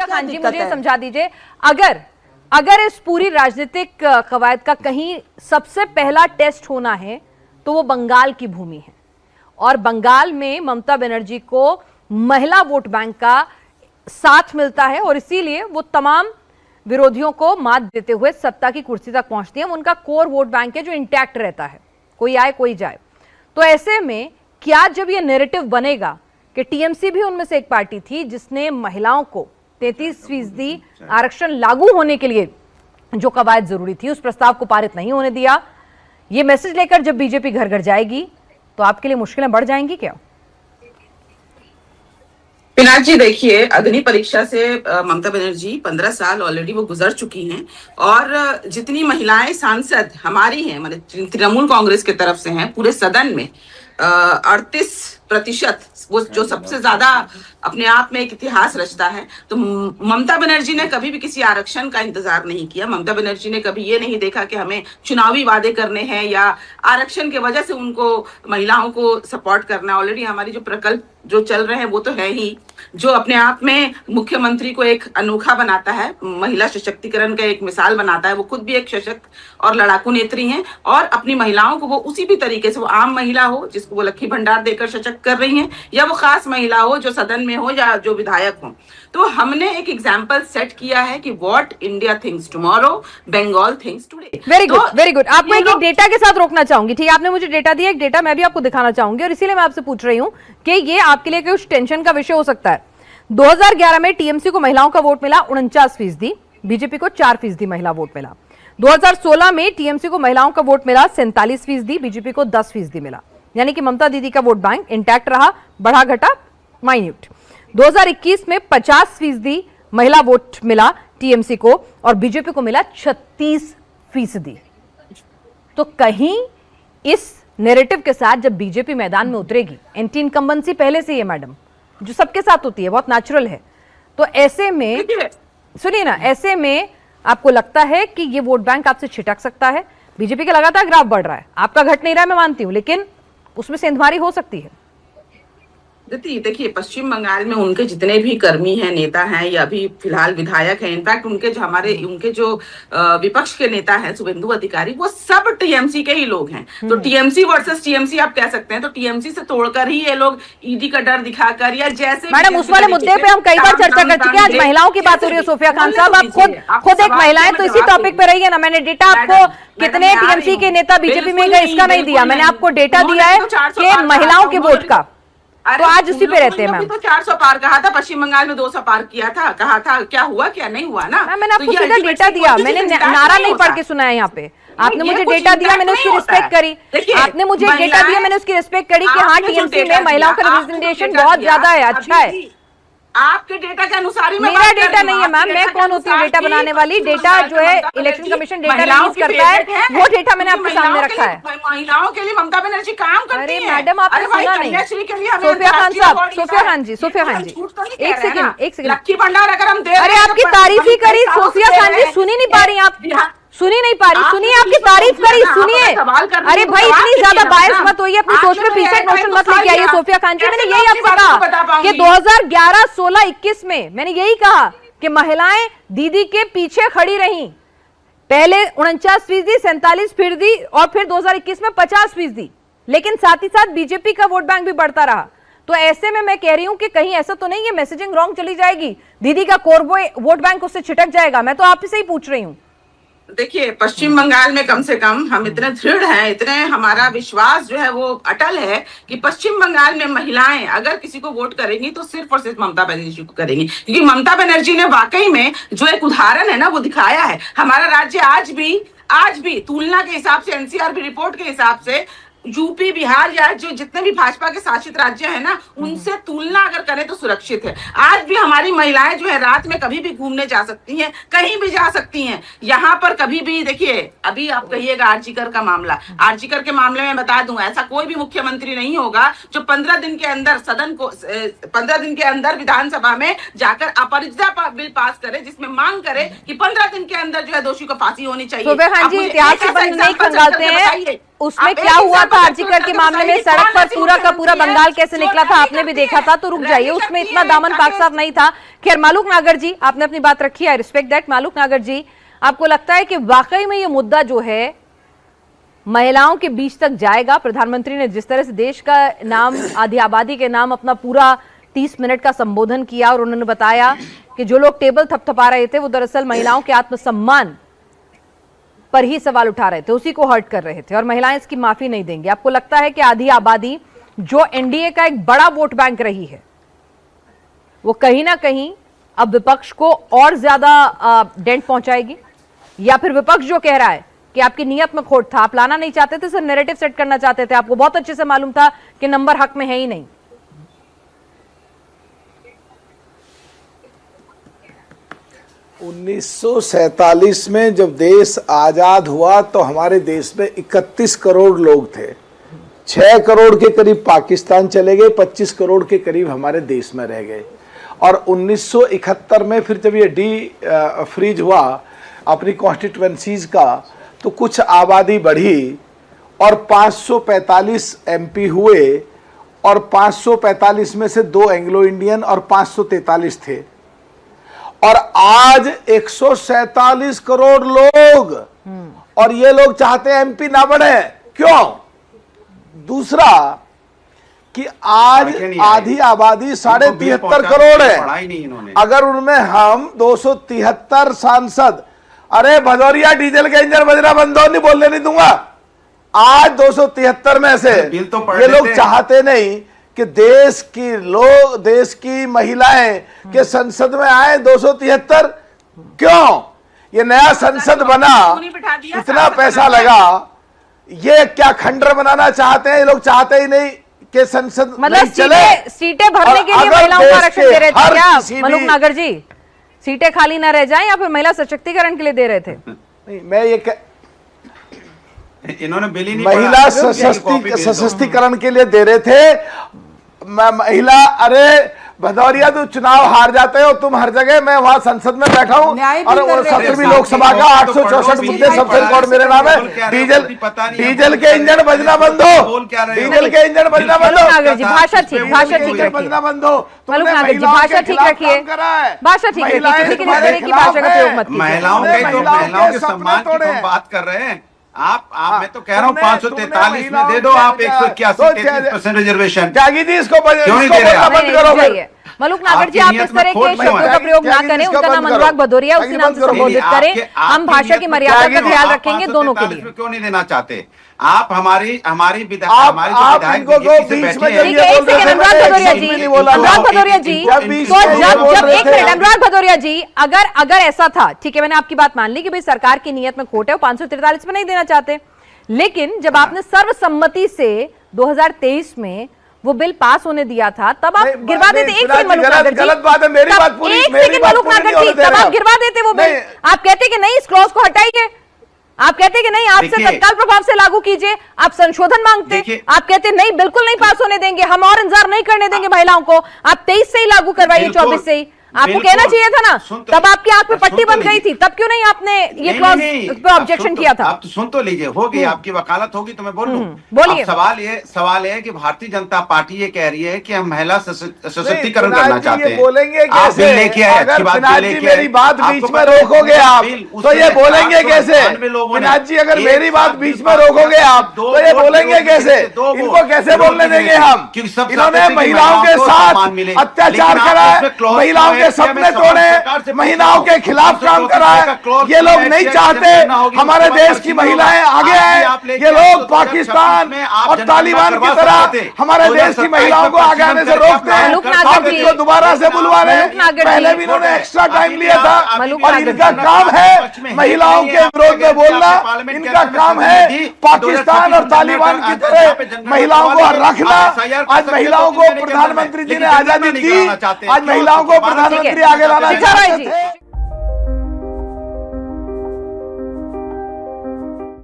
खान जी मुझे समझा दीजिए, अगर इस पूरी राजनीतिक कवायद का कहीं सबसे पहला टेस्ट होना है तो वो बंगाल की भूमि है, और बंगाल में ममता बनर्जी को महिला वोट बैंक का साथ मिलता है और इसीलिए वो तमाम विरोधियों को मात देते हुए सत्ता की कुर्सी तक पहुंचती है। उनका कोर वोट बैंक है जो इंटैक्ट रहता है, कोई आए कोई जाए। तो ऐसे में क्या जब ये नैरेटिव बनेगा कि टीएमसी भी उनमें से एक पार्टी थी जिसने महिलाओं को 33% आरक्षण लागू होने के लिए जो कवायद जरूरी थी उस प्रस्ताव को पारित नहीं होने दिया, ये मैसेज लेकर जब बीजेपी घर घर जाएगी तो आपके लिए मुश्किलें बढ़ जाएंगी क्या? पिनाक जी देखिए, अग्नि परीक्षा से ममता बनर्जी 15 साल ऑलरेडी वो गुजर चुकी हैं, और जितनी महिलाएं सांसद हमारी हैं, मतलब तृणमूल कांग्रेस की तरफ से हैं, पूरे सदन में 38% वो जो सबसे ज्यादा अपने आप में एक इतिहास रचता है। तो ममता बनर्जी ने कभी भी किसी आरक्षण का इंतजार नहीं किया। ममता बनर्जी ने कभी ये नहीं देखा कि हमें चुनावी वादे करने हैं या आरक्षण की वजह से उनको महिलाओं को सपोर्ट करना। ऑलरेडी हमारी जो प्रकल्प जो चल रहे हैं वो तो है ही, जो अपने आप में मुख्यमंत्री को एक अनोखा बनाता है, महिला सशक्तिकरण का एक मिसाल बनाता है। वो खुद भी एक सशक्त और लड़ाकू नेत्री हैं, और अपनी महिलाओं को वो उसी भी तरीके से, वो आम महिला हो जिसको वो लक्की भंडार देकर सशक्त कर रही हैं, या वो खास महिला हो जो सदन में हो या जो विधायक हो। तो हमने एक एग्जाम्पल सेट किया है कि what India thinks tomorrow, Bengal thinks today. Very good, very good. आपको एक डेटा के साथ रोकना चाहूंगी, ठीक है? आपने मुझे डेटा दिया, एक डेटा मैं भी आपको दिखाना चाहूंगी, और इसीलिए मैं आपसे पूछ रही हूँ कि ये आपके लिए कुछ टेंशन का विषय हो सकता है। 2011 में टीएमसी को महिलाओं का वोट मिला 49%, बीजेपी को 4% महिला वोट मिला। 2016 में टीएमसी को महिलाओं का वोट मिला 47%, बीजेपी को 10% मिला। यानी कि ममता दीदी का वोट बैंक इंटैक्ट रहा, बढ़ा घटा माइन्यूट। 2021 में 50% महिला वोट मिला टीएमसी को, और बीजेपी को मिला 36%। तो कहीं इस नैरेटिव के साथ जब बीजेपी मैदान में उतरेगी, एंटी इनकम्बेंसी पहले से ही है मैडम, जो सबके साथ होती है, बहुत नेचुरल है। तो ऐसे में सुनिए ना, ऐसे में आपको लगता है कि ये वोट बैंक आपसे छिटक सकता है? बीजेपी का लगातार ग्राफ बढ़ रहा है, आपका घट नहीं रहा है, मैं मानती हूं, लेकिन उसमें सेंधमारी हो सकती है। देखिए, पश्चिम बंगाल में उनके जितने भी कर्मी हैं, नेता हैं, या अभी फिलहाल विधायक हैं, इनफैक्ट उनके जो विपक्ष के नेता हैं शुभेंदु अधिकारी, वो सब टीएमसी के ही लोग हैं। तो टीएमसी वर्सेस टीएमसी आप कह सकते हैं। तो टीएमसी से तोड़कर ही ये लोग ईडी का डर दिखाकर, या जैसे मैडम उस वाले मुद्दे पे हम कई बार चर्चा कर चुके हैं। आज महिलाओं की बात हो रही है। सोफिया खान साहब, आप खुद एक महिला है, तो इसी टॉपिक पे रही है ना। मैंने डेटा आपको कितने टीएमसी के नेता बीजेपी में गए इसका नहीं दिया, मैंने आपको डेटा दिया है कि महिलाओं के वोट का। तो आज उसी पे रहते हैं मैम। तो 400 पार कहा था, पश्चिम बंगाल में 200 पार किया था, कहा था, क्या हुआ क्या नहीं हुआ ना। मैंने आपको सीधा डेटा दिया, मैंने नारा नहीं पढ़ के सुनाया यहाँ पे। आपने मुझे डेटा दिया, मैंने उसकी रिस्पेक्ट करी। आपने मुझे डेटा दिया, मैंने उसकी रिस्पेक्ट करी कि हाँ टीएमसी में महिलाओं का रिप्रेजेंटेशन बहुत ज्यादा है, अच्छा है। आपके डेटा के अनुसार ही मेरा डेटा नहीं है मैम, मैं कौन होती हूँ डेटा बनाने वाली? डेटा जो है इलेक्शन कमीशन डेटा रिलीज करता है, वो डेटा मैंने आपके सामने रखा है। महिलाओं के लिए ममता बनर्जी काम करती है। अरे मैडम, आपने सुना नहीं? सोफिया खान साहब, सोफिया खान जी, एक सेकंड। लक्की भंडार अगर हम दे, अरे आपकी तारीफ ही करी सोफिया खान जी, सुनी नहीं पा रही आप? सुनी नहीं पा रही? सुनिए, आपकी तारीफ करी, सुनिए। अरे भाई, इतनी ज्यादा बायस मत होइए, अपनी सोच में प्रीसेट नोशन मत लेके आइए सोफिया खान जी। मैंने यही आपसे कहा कि 2011, 16, 21 में मैंने यही कहा कि महिलाएं दीदी के पीछे खड़ी रहीं। पहले 49%, 47%, और फिर 2021 में 50%। लेकिन साथ ही साथ बीजेपी का वोट बैंक भी बढ़ता रहा। तो ऐसे में मैं कह रही हूं कि कहीं ऐसा तो नहीं है मैसेजिंग रॉन्ग चली जाएगी, दीदी का कोर वोट बैंक उससे छिटक जाएगा? मैं तो आपसे ही पूछ रही हूं। देखिए, पश्चिम बंगाल में कम से कम हम इतने दृढ़ हैं, इतने हमारा विश्वास जो है वो अटल है कि पश्चिम बंगाल में महिलाएं अगर किसी को वोट करेंगी तो सिर्फ और सिर्फ ममता बनर्जी को करेंगी, क्योंकि ममता बनर्जी ने वाकई में जो एक उदाहरण है ना वो दिखाया है। हमारा राज्य आज भी तुलना के हिसाब से, एनसीआर की रिपोर्ट के हिसाब से यूपी, बिहार या जो जितने भी भाजपा के शासित राज्य है ना, उनसे तुलना अगर करें तो सुरक्षित है। आज भी हमारी महिलाएं जो है रात में कभी भी घूमने जा सकती हैं, कहीं भी जा सकती हैं। यहाँ पर कभी भी देखिए, अभी आप कहिएगा आरजीकर का मामला, आरजीकर के मामले में बता दूं, ऐसा कोई भी मुख्यमंत्री नहीं होगा जो 15 दिन के अंदर 15 दिन के अंदर विधानसभा में जाकर अपराजिता बिल पास करे, जिसमें मांग करे कि 15 दिन के अंदर जो है दोषी को फांसी होनी चाहिए। इतिहास उसमें आप क्या एक हुआ इंसान था को आर्जिकर के कंट्रोल मामले में करके सड़क पर ऐसी पूरा का पूरा मुख्यमंत्री है, बंगाल कैसे जो निकला था नहीं आपने भी करती देखा है, था, तो रुक रैली जाइए, उसमें करती इतना है, दामन ताकि- पाक साफ नहीं था। खैर मालूक नागर जी, आपने अपनी बात रखी है, रिस्पेक्ट दैट। मालूक नागर जी, आपको लगता है कि वाकई में ये मुद्दा जो है महिलाओं के बीच तक जाएगा? प्रधानमंत्री ने जिस तरह से देश का नाम, आधी आबादी के नाम अपना पूरा 30 मिनट का संबोधन किया और उन्होंने बताया कि जो लोग टेबल थपथपा रहे थे वो दरअसल महिलाओं के आत्मसम्मान पर ही सवाल उठा रहे थे, उसी को हर्ट कर रहे थे, और महिलाएं इसकी माफी नहीं देंगी। आपको लगता है कि आधी आबादी जो एनडीए का एक बड़ा वोट बैंक रही है, वो कहीं ना कहीं अब विपक्ष को और ज्यादा डेंट पहुंचाएगी? या फिर विपक्ष जो कह रहा है कि आपकी नीयत में खोट था, आप लाना नहीं चाहते थे, सिर्फ नैरेटिव सेट करना चाहते थे, आपको बहुत अच्छे से मालूम था कि नंबर हक में है ही नहीं? 1947 में जब देश आजाद हुआ तो हमारे देश में 31 करोड़ लोग थे। 6 करोड़ के करीब पाकिस्तान चले गए, 25 करोड़ के करीब हमारे देश में रह गए। और 1971 में फिर जब ये फ्रीज हुआ अपनी कॉन्स्टिट्यूएंसीज का, तो कुछ आबादी बढ़ी और 545 एमपी हुए, और 545 में से 2 एंग्लो इंडियन और 543 थे। और आज 147 करोड़ लोग, और ये लोग चाहते हैं एमपी ना बढ़े। क्यों? दूसरा कि आज आधी आबादी 73.5 करोड़ है। अगर उनमें हम 273 सांसद, अरे भदौरिया डीजल के इंजन बजना बंद हो, नहीं बोलने नहीं दूंगा। आज 273 में से ये लोग चाहते नहीं कि देश की महिलाएं के संसद में आए 273। क्यों? ये नया संसद बना, इतना पैसा लगा, ये क्या खंडर बनाना चाहते हैं? ये लोग चाहते ही नहीं कि संसद मतलब चले। सीटें भरने के लिए महिलाओं को आरक्षण दे रहे थे क्या मलूक नागर जी? सीटें खाली ना रह जाएं, या फिर महिला सशक्तिकरण के लिए दे रहे थे? नहीं, मैं ये इन्होंने बिल ही नहीं महिला सशक्तिकरण के लिए दे रहे थे। महिला, अरे भदौरिया तू चुनाव हार जाते हो, तुम हर जगह, मैं वहां संसद में बैठा हूं, और 17वीं लोकसभा का 864 मुद्दे सबसे रिकॉर्ड मेरे नाम है। डीजल के इंजन बजना बंद हो, डीजल के इंजन बजना बंद हो। नागर जी भाषा ठीक रखिए, बजना बंद हो। मलूक नागर जी भाषा ठीक रखिए, भाषा ठीक रखिए, किसी की तरह की भाषा का प्रयोग मत कीजिए। महिलाओं के सम्मान की तो बात कर रहे हैं आप। मैं तो कह रहा हूँ 543 में दे दो आप 181% रिजर्वेशन। त्यागी जी, इसको क्यों नहीं दे रहे आप? बंद करोगे? मलूक नागर जी, आप इस तरह के शब्दों का प्रयोग ना करें। उनका नाम अनुराग भदौरिया, उसी नाम से संबोधित करें। हम भाषा की मर्यादा का ख्याल रखेंगे दोनों के लिए। क्यों नहीं देना चाहते आप? हमारी इनको बीच में ठीक है, एक सेकंड अनुराग भदौरिया जी, अनुराग भदौरिया जी, तो जब एक मिनट अनुराग भदौरिया जी, अगर ऐसा था, ठीक है, मैंने आपकी बात मान ली कि भाई सरकार की नीयत में खोट है, 543 में नहीं देना चाहते, लेकिन जब आपने सर्वसम्मति से 2023 में वो बिल पास होने दिया था, तब आप गिरवा देते। एक सेकंड मलूक नागर जी, गलत बात है, मेरी बात पूरी, एक सेकंड मलूक नागर जी, तब आप गिरवा देते वो बिल। आप कहते कि नहीं, इस क्लॉज को हटाइए, आप कहते कि नहीं, आपसे तत्काल प्रभाव से लागू कीजिए, आप संशोधन मांगते, आप कहते नहीं बिल्कुल नहीं पास होने देंगे, हम और इंतजार नहीं करने देंगे महिलाओं को, आप 23 से ही लागू करवाइए, 24 से ही। आपको कहना चाहिए था ना, तब आपकी आंख में पट्टी बंद गई थी, तब क्यों नहीं आपने ये क्लॉज पे ऑब्जेक्शन किया था? आप तो सुन तो लीजिए, होगी आपकी वकालत होगी तो मैं बोल लूं। बोलिए। सवाल है कि भारतीय जनता पार्टी ये कह रही है कि हम महिला सशक्तिकरण करना चाहते हैं। बोलेंगे आप बिल लेके आए, अच्छी बात बिल लेके आए। मेरी बात बीच में रोकोगे आप तो ये बोलेंगे कैसे? विनाथ जी, अगर मेरी बात बीच में रोकोगे आप तो ये बोलेंगे कैसे? इनको कैसे बोलने देंगे हम? इन्होंने महिलाओं के साथ अत्याचार करा है, महिलाओं के सपने तोड़े, महिलाओं के खिलाफ काम करा है। ये लोग नहीं चाहते हमारे देश की महिलाएं आगे आए। ये लोग पाकिस्तान और तालिबान की तरह हमारे देश की महिलाओं को आगे आने से रोकते हैं। आप इनको दोबारा से बुलवा रहे हैं। पहले भी इन्होंने एक्स्ट्रा टाइम लिया था, और इनका काम है महिलाओं के विरोध में बोलना। इनका काम है पाकिस्तान और तालिबान की तरह महिलाओं को रखना। आज महिलाओं को प्रधानमंत्री जी ने आजादी दी, आज महिलाओं को प्रधानमंत्री आगे लाना चाहते थे।